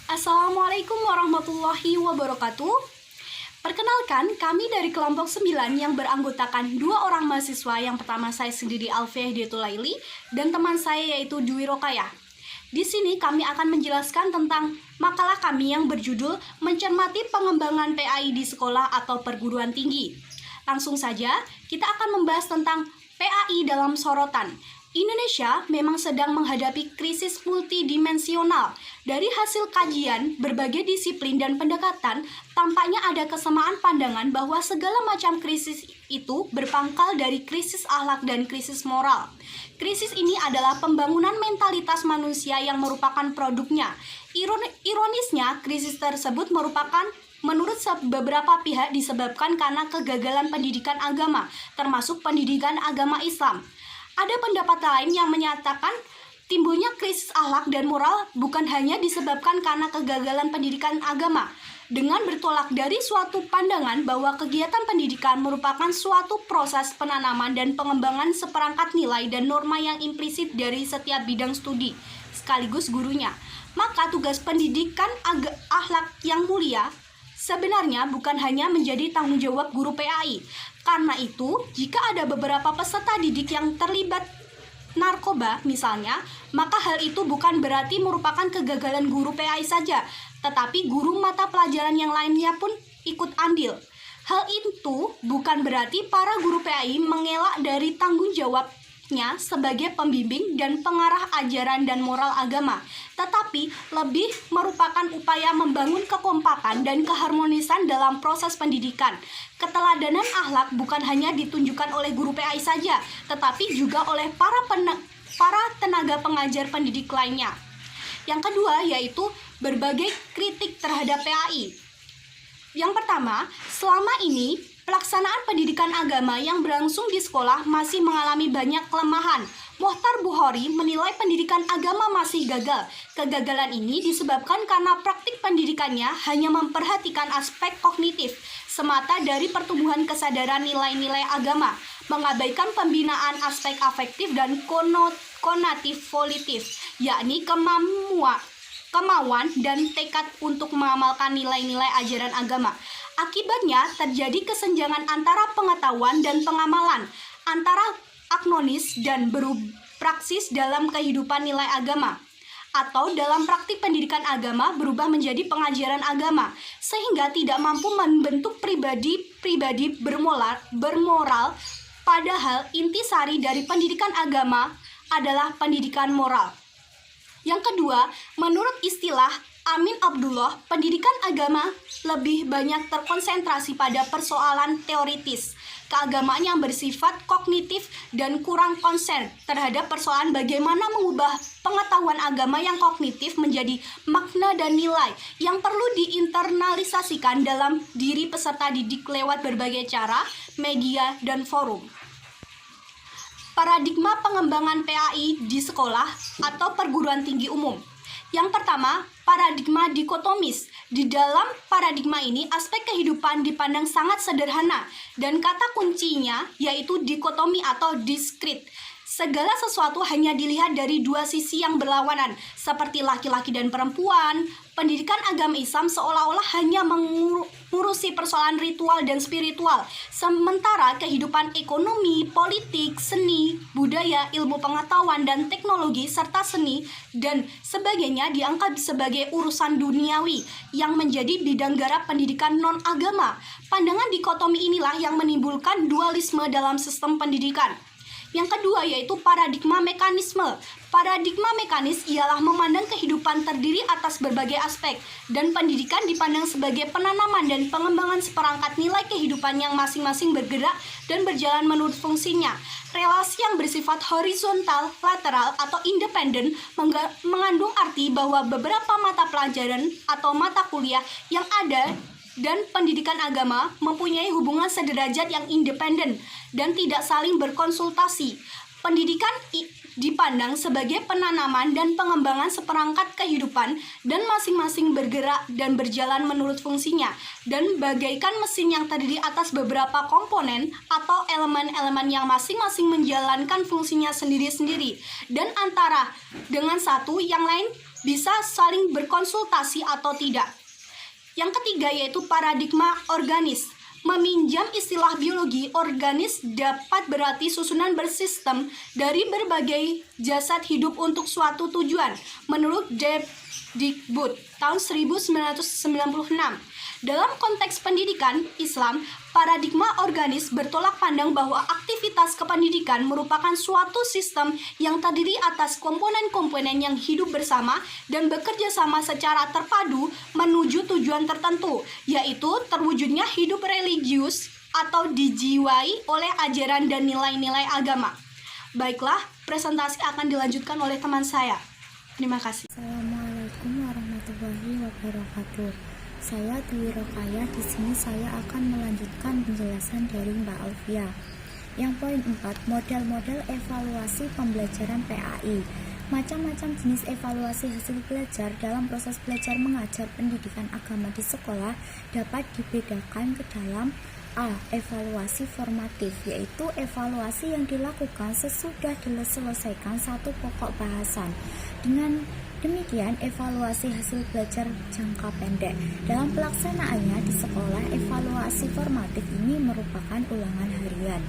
Assalamualaikum warahmatullahi wabarakatuh. Perkenalkan, kami dari kelompok 9 yang beranggotakan 2 orang mahasiswa. Yang pertama saya sendiri Alfiah Diatulaili dan teman saya yaitu Dwi Rokayah. Di sini kami akan menjelaskan tentang makalah kami yang berjudul Mencermati Pengembangan PAI di Sekolah atau Perguruan Tinggi. Langsung saja, kita akan membahas tentang PAI dalam sorotan. Indonesia memang sedang menghadapi krisis multidimensional. Dari hasil kajian berbagai disiplin dan pendekatan, tampaknya ada kesamaan pandangan bahwa segala macam krisis itu berpangkal dari krisis akhlak dan krisis moral. Krisis ini adalah pembangunan mentalitas manusia yang merupakan produknya. Ironisnya, krisis tersebut merupakan menurut beberapa pihak disebabkan karena kegagalan pendidikan agama, termasuk pendidikan agama Islam. Ada pendapat lain yang menyatakan timbulnya krisis akhlak dan moral bukan hanya disebabkan karena kegagalan pendidikan agama. Dengan bertolak dari suatu pandangan bahwa kegiatan pendidikan merupakan suatu proses penanaman dan pengembangan seperangkat nilai dan norma yang implisit dari setiap bidang studi, sekaligus gurunya. Maka tugas pendidikan akhlak yang mulia sebenarnya bukan hanya menjadi tanggung jawab guru PAI. Karena itu, jika ada beberapa peserta didik yang terlibat narkoba misalnya, maka hal itu bukan berarti merupakan kegagalan guru PAI saja, tetapi guru mata pelajaran yang lainnya pun ikut andil. Hal itu bukan berarti para guru PAI mengelak dari tanggung jawabnya sebagai pembimbing dan pengarah ajaran dan moral agama, tetapi lebih merupakan upaya membangun kekompakan dan keharmonisan dalam proses pendidikan. Keteladanan akhlak bukan hanya ditunjukkan oleh guru PAI saja, tetapi juga oleh para tenaga pengajar pendidik lainnya. Yang kedua yaitu berbagai kritik terhadap PAI. Yang pertama, selama ini pelaksanaan pendidikan agama yang berlangsung di sekolah masih mengalami banyak kelemahan. Mohtar Bukhari menilai pendidikan agama masih gagal. Kegagalan ini disebabkan karena praktik pendidikannya hanya memperhatikan aspek kognitif semata dari pertumbuhan kesadaran nilai-nilai agama, mengabaikan pembinaan aspek afektif dan konatif volitif, yakni kemauan dan tekad untuk mengamalkan nilai-nilai ajaran agama. Akibatnya terjadi kesenjangan antara pengetahuan dan pengamalan, antara agnosis dan berpraksis dalam kehidupan nilai agama, atau dalam praktik pendidikan agama berubah menjadi pengajaran agama, sehingga tidak mampu membentuk pribadi bermoral, padahal intisari dari pendidikan agama adalah pendidikan moral. Yang kedua, menurut istilah Amin Abdullah, pendidikan agama lebih banyak terkonsentrasi pada persoalan teoritis, keagamaan yang bersifat kognitif dan kurang konsen terhadap persoalan bagaimana mengubah pengetahuan agama yang kognitif menjadi makna dan nilai yang perlu diinternalisasikan dalam diri peserta didik lewat berbagai cara, media, dan forum. Paradigma pengembangan PAI di sekolah atau perguruan tinggi umum. Yang pertama, paradigma dikotomis. Di dalam paradigma ini, aspek kehidupan dipandang sangat sederhana dan kata kuncinya yaitu dikotomi atau diskrit. Segala sesuatu hanya dilihat dari dua sisi yang berlawanan, seperti laki-laki dan perempuan. Pendidikan agama Islam seolah-olah hanya mengurusi persoalan ritual dan spiritual, sementara kehidupan ekonomi, politik, seni, budaya, ilmu pengetahuan, dan teknologi, serta seni dan sebagainya dianggap sebagai urusan duniawi yang menjadi bidang garap pendidikan non-agama. Pandangan dikotomi inilah yang menimbulkan dualisme dalam sistem pendidikan. Yang kedua yaitu paradigma mekanisme. Paradigma mekanis ialah memandang kehidupan terdiri atas berbagai aspek, dan pendidikan dipandang sebagai penanaman dan pengembangan seperangkat nilai kehidupan yang masing-masing bergerak dan berjalan menurut fungsinya. Relasi yang bersifat horizontal, lateral, atau independen mengandung arti bahwa beberapa mata pelajaran atau mata kuliah yang ada dan pendidikan agama mempunyai hubungan sederajat yang independen dan tidak saling berkonsultasi. Pendidikan dipandang sebagai penanaman dan pengembangan seperangkat kehidupan dan masing-masing bergerak dan berjalan menurut fungsinya, dan bagaikan mesin yang terdiri atas beberapa komponen atau elemen-elemen yang masing-masing menjalankan fungsinya sendiri-sendiri dan antara dengan satu yang lain bisa saling berkonsultasi atau tidak. Yang ketiga yaitu paradigma organis. Meminjam istilah biologi, organis dapat berarti susunan bersistem dari berbagai jasad hidup untuk suatu tujuan, menurut Dikbud tahun 1996. Dalam konteks pendidikan Islam, paradigma organis bertolak pandang bahwa aktivitas kependidikan merupakan suatu sistem yang terdiri atas komponen-komponen yang hidup bersama dan bekerja sama secara terpadu menuju tujuan tertentu, yaitu terwujudnya hidup religius atau dijiwai oleh ajaran dan nilai-nilai agama. Baiklah, presentasi akan dilanjutkan oleh teman saya. Terima kasih. Assalamualaikum warahmatullahi wabarakatuh. Saya Dwi Rokayah. Di sini saya akan melanjutkan penjelasan dari Mbak Alfia. Yang poin 4, model-model evaluasi pembelajaran PAI. Macam-macam jenis evaluasi hasil belajar dalam proses belajar mengajar pendidikan agama di sekolah dapat dibedakan ke dalam A. Evaluasi formatif, yaitu evaluasi yang dilakukan sesudah diselesaikan satu pokok bahasan. Dengan demikian, evaluasi hasil belajar jangka pendek. Dalam pelaksanaannya di sekolah, evaluasi formatif ini merupakan ulangan harian.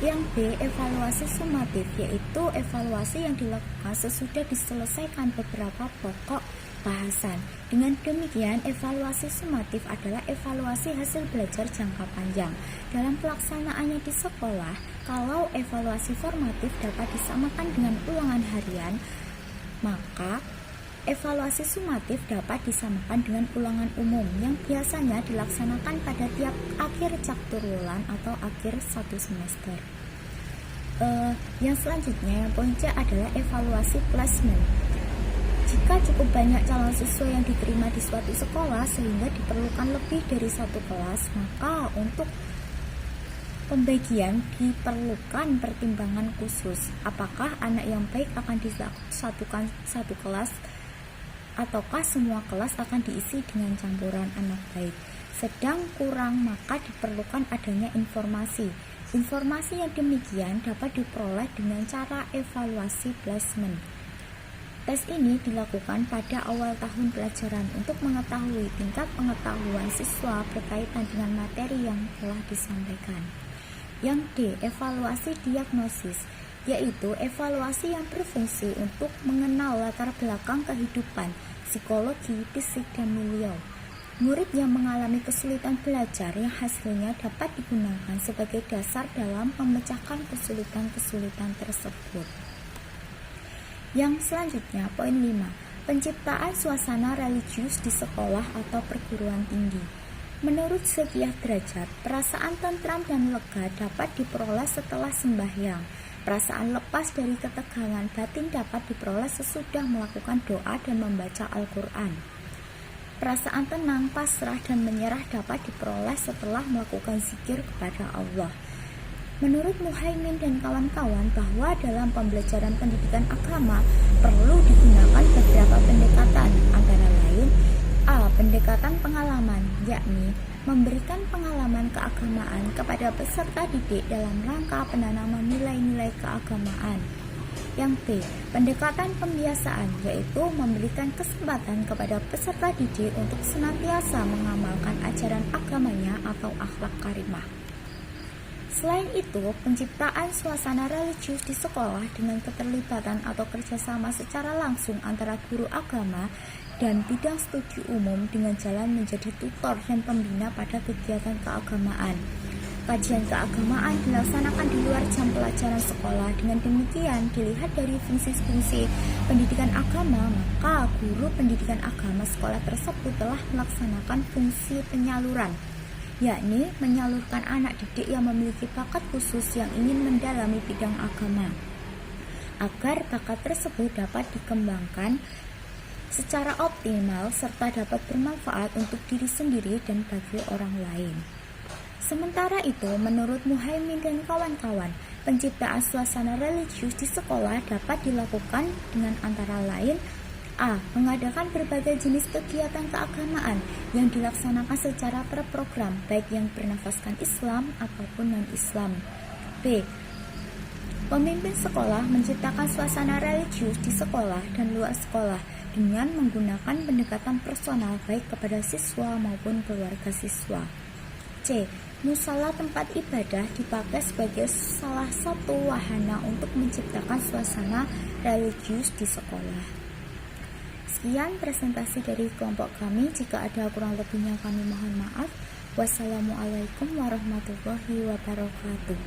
Yang B, evaluasi sumatif, yaitu evaluasi yang dilakukan sesudah diselesaikan beberapa pokok bahasan. Dengan demikian, evaluasi sumatif adalah evaluasi hasil belajar jangka panjang. Dalam pelaksanaannya di sekolah, kalau evaluasi formatif dapat disamakan dengan ulangan harian, maka evaluasi sumatif dapat disamakan dengan ulangan umum yang biasanya dilaksanakan pada tiap akhir cakturulan atau akhir satu semester. Yang selanjutnya, yang poin C adalah evaluasi placement. Jika cukup banyak calon siswa yang diterima di suatu sekolah sehingga diperlukan lebih dari satu kelas, maka untuk pembagian diperlukan pertimbangan khusus. Apakah anak yang baik akan disatukan satu kelas ataukah semua kelas akan diisi dengan campuran anak baik. Sedang kurang, maka diperlukan adanya informasi. Informasi yang demikian dapat diperoleh dengan cara evaluasi placement. Tes ini dilakukan pada awal tahun pelajaran untuk mengetahui tingkat pengetahuan siswa berkaitan dengan materi yang telah disampaikan. Yang D, evaluasi diagnosis, yaitu evaluasi yang berfungsi untuk mengenal latar belakang kehidupan, psikologi, fisik, dan milieu. Murid yang mengalami kesulitan belajar yang hasilnya dapat digunakan sebagai dasar dalam memecahkan kesulitan-kesulitan tersebut. Yang selanjutnya, poin 5, penciptaan suasana religius di sekolah atau perguruan tinggi. Menurut sekian derajat, perasaan tentram dan lega dapat diperoleh setelah sembahyang. Perasaan lepas dari ketegangan batin dapat diperoleh sesudah melakukan doa dan membaca Al-Quran. Perasaan tenang, pasrah, dan menyerah dapat diperoleh setelah melakukan zikir kepada Allah. Menurut Muhaimin dan kawan-kawan bahwa dalam pembelajaran pendidikan agama perlu digunakan beberapa pendekatan, antara lain A. Pendekatan pengalaman, yakni memberikan pengalaman keagamaan kepada peserta didik dalam rangka penanaman nilai-nilai keagamaan. Yang B. Pendekatan pembiasaan, yaitu memberikan kesempatan kepada peserta didik untuk senantiasa mengamalkan ajaran agamanya atau akhlak karimah. Selain itu, penciptaan suasana religius di sekolah dengan keterlibatan atau kerjasama secara langsung antara guru agama dan bidang studi umum dengan jalan menjadi tutor dan pembina pada kegiatan keagamaan. Kajian keagamaan dilaksanakan di luar jam pelajaran sekolah. Dengan demikian, dilihat dari fungsi-fungsi pendidikan agama, maka guru pendidikan agama sekolah tersebut telah melaksanakan fungsi penyaluran, yakni menyalurkan anak didik yang memiliki bakat khusus yang ingin mendalami bidang agama, agar bakat tersebut dapat dikembangkan secara optimal serta dapat bermanfaat untuk diri sendiri dan bagi orang lain. Sementara itu, menurut Muhaimin dan kawan-kawan, penciptaan suasana religius di sekolah dapat dilakukan dengan antara lain A. Mengadakan berbagai jenis kegiatan keagamaan yang dilaksanakan secara terprogram, baik yang bernafaskan Islam ataupun non-Islam. B. Pemimpin sekolah menciptakan suasana religius di sekolah dan luar sekolah dengan menggunakan pendekatan personal baik kepada siswa maupun keluarga siswa. C. Musala tempat ibadah dipakai sebagai salah satu wahana untuk menciptakan suasana religius di sekolah. Sekian presentasi dari kelompok kami. Jika ada kurang lebihnya kami mohon maaf. Wassalamualaikum warahmatullahi wabarakatuh.